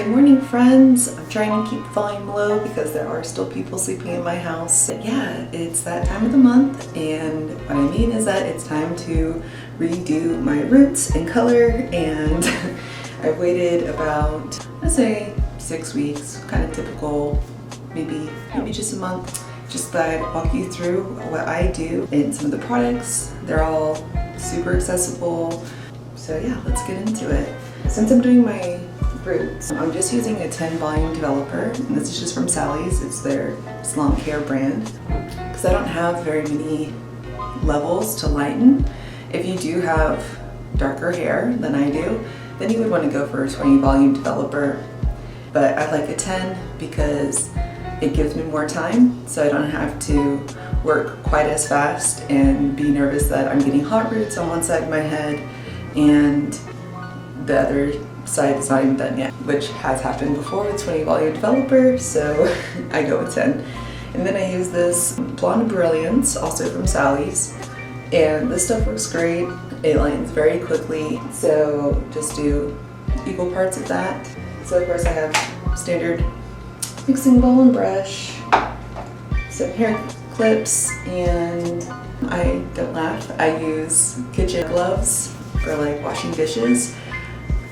Good morning, friends. I'm trying to keep the volume low because there are still people sleeping in my house. But yeah, it's that time of the month, and what I mean is that it's time to redo my roots and color, and I waited about, let's say, 6 weeks, kind of typical, maybe just a month. Just thought I'd walk you through what I do and some of the products. They're all super accessible. So yeah, let's get into it. Since I'm doing my roots, I'm just using a 10 volume developer, and this is just from Sally's. It's their salon care brand. Because I don't have very many levels to lighten. If you do have darker hair than I do, then you would want to go for a 20 volume developer. But I like a 10 because it gives me more time, so I don't have to work quite as fast and be nervous that I'm getting hot roots on one side of my head and the other side is not even done yet, which has happened before with 20 volume developer, so I go with 10. And then I use this blonde Brilliance, also from Sally's, and this stuff works great. It lightens very quickly, so just do equal parts of that. So of course I have standard mixing bowl and brush, some hair clips, and I don't laugh, I use kitchen gloves for like washing dishes.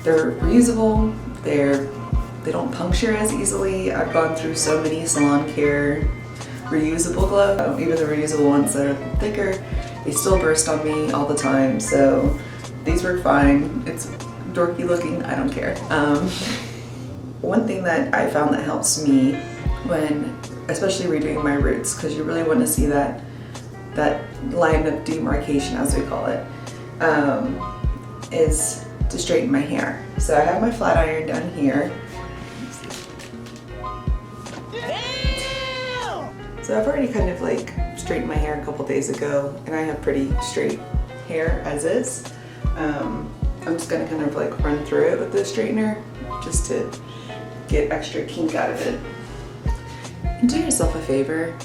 They're reusable, they don't puncture as easily. I've gone through so many salon care reusable gloves, even the reusable ones that are thicker, they still burst on me all the time, so these work fine. It's dorky looking, I don't care. One thing that I found that helps me when, especially redoing my roots, because you really want to see that line of demarcation, as we call it, is to straighten my hair. So I have my flat iron down here. So I've already kind of like straightened my hair a couple days ago, and I have pretty straight hair as is. I'm just gonna kind of like run through it with the straightener just to get extra kink out of it. And do yourself a favor,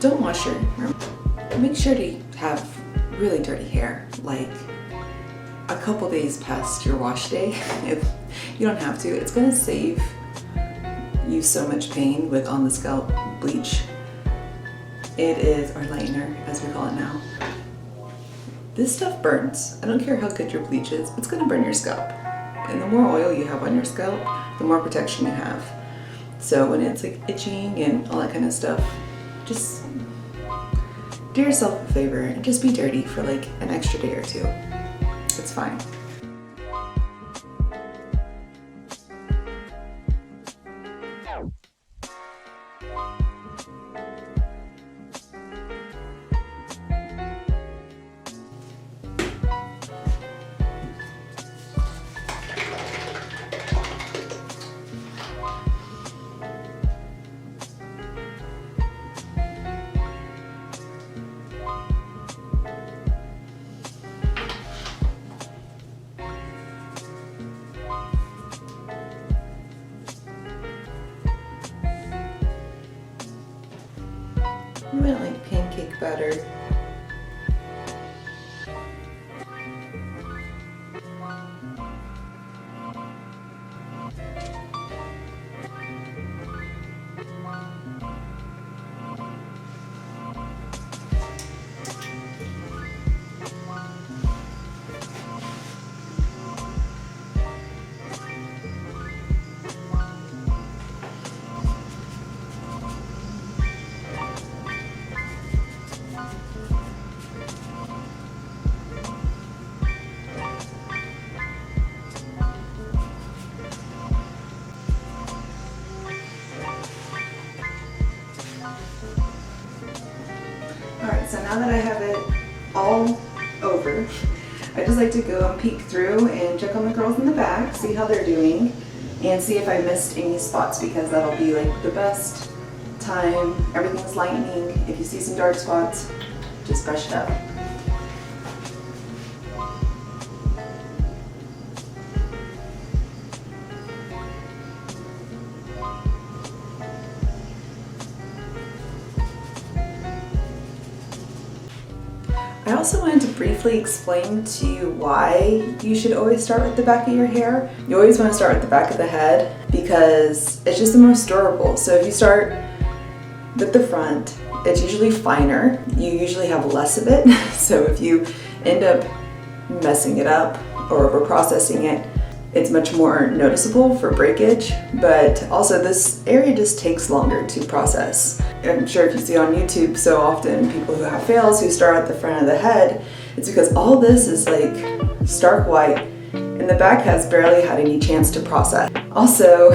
don't wash your hair. Make sure to have really dirty hair, like a couple days past your wash day. If you don't have to, it's gonna save you so much pain with on the scalp bleach. It is, or lightener as we call it now. This stuff burns. I don't care how good your bleach is, it's gonna burn your scalp. And the more oil you have on your scalp, the more protection you have. So when it's like itching and all that kind of stuff, just do yourself a favor and just be dirty for like an extra day or two. It's fine. I might like pancake batter. Alright, so now that I have it all over, I just like to go and peek through and check on the girls in the back, see how they're doing, and see if I missed any spots, because that'll be like the best time. Everything's lightening. If you see some dark spots, just brush it up. I also wanted to briefly explain to you why you should always start with the back of your hair. You always want to start with the back of the head because because it's just the most durable. So if you start with the front, it's usually finer. You usually have less of it. So if you end up messing it up or over processing it, it's much more noticeable for breakage, but also this area just takes longer to process. I'm sure if you see on YouTube so often people who have fails who start at the front of the head, it's because all this is like stark white and the back has barely had any chance to process. Also,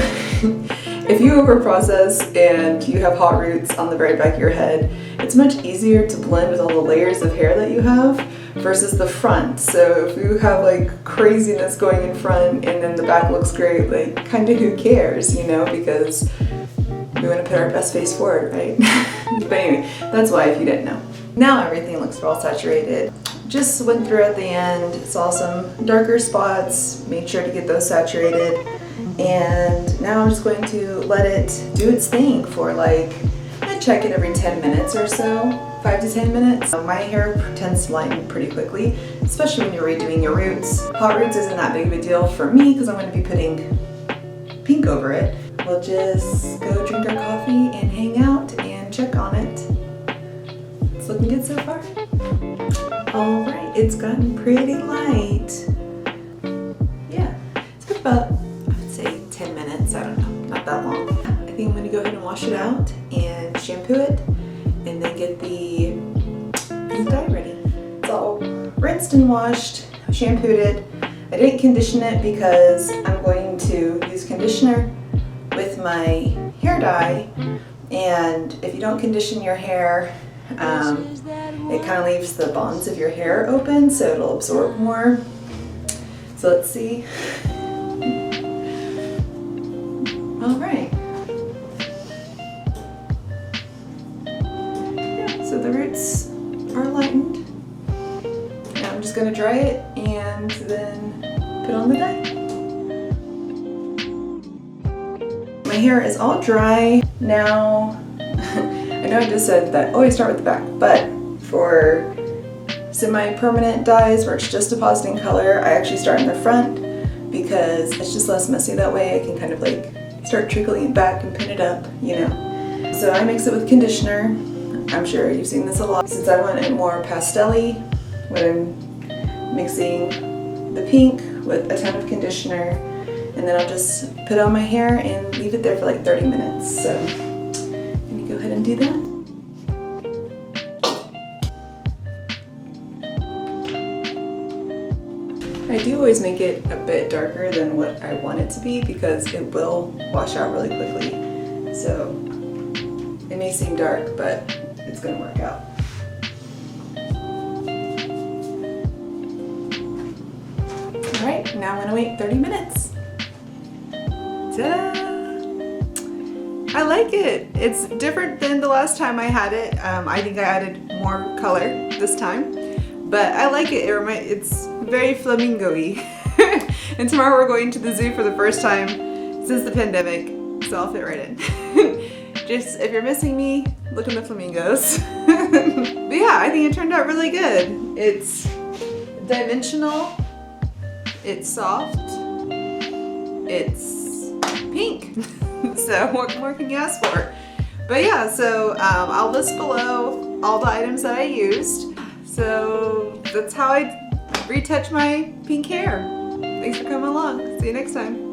if you over process and you have hot roots on the very back of your head, it's much easier to blend with all the layers of hair that you have versus the front. So if you have like craziness going in front and then the back looks great, like kind of who cares, you know, because we want to put our best face forward, right? But anyway, that's why if you didn't know. Now everything looks well saturated. Just went through at the end, saw some darker spots, made sure to get those saturated. And now I'm just going to let it do its thing for like, I check it every 10 minutes or so, 5 to 10 minutes. My hair tends to lighten pretty quickly, especially when you're redoing your roots. Hot roots isn't that big of a deal for me because I'm going to be putting pink over it. We'll just go drink our coffee and hang out and check on it. It's looking good so far. All right, it's gotten pretty light. Yeah, it's been about, I would say 10 minutes, I don't know, not that long. I think I'm gonna go ahead and wash it out and shampoo it and then get the pink dye ready. It's all rinsed and washed, shampooed it. I didn't condition it because I'm going to use conditioner with my hair dye, and if you don't condition your hair, it kind of leaves the bonds of your hair open, so it'll absorb more. So let's see. All right. Yeah, so the roots are lightened. Now I'm just going to dry it and then put on the dye. My hair is all dry now. I know I just said that always start with the back, but for semi-permanent dyes where it's just depositing color, I actually start in the front because it's just less messy that way. I can kind of like start trickling it back and pin it up, you know. So I mix it with conditioner. I'm sure you've seen this a lot. Since I want it more pastel-y, when I'm mixing the pink with a ton of conditioner, and then I'll just put it on my hair and leave it there for like 30 minutes. So I'm gonna go ahead and do that. I do always make it a bit darker than what I want it to be because it will wash out really quickly. So it may seem dark, but it's gonna work out. All right, now I'm gonna wait 30 minutes. Ta-da! I like it. It's different than the last time I had it. I think I added more color this time, but I like it. It's very flamingo-y. And tomorrow we're going to the zoo for the first time since the pandemic, so I'll fit right in. Just if you're missing me, look at the flamingos. But yeah, I think it turned out really good. It's dimensional, it's soft, it's pink. So what more can you ask for? But yeah, so I'll list below all the items that I used. So that's how I retouch my pink hair. Thanks for coming along. See you next time.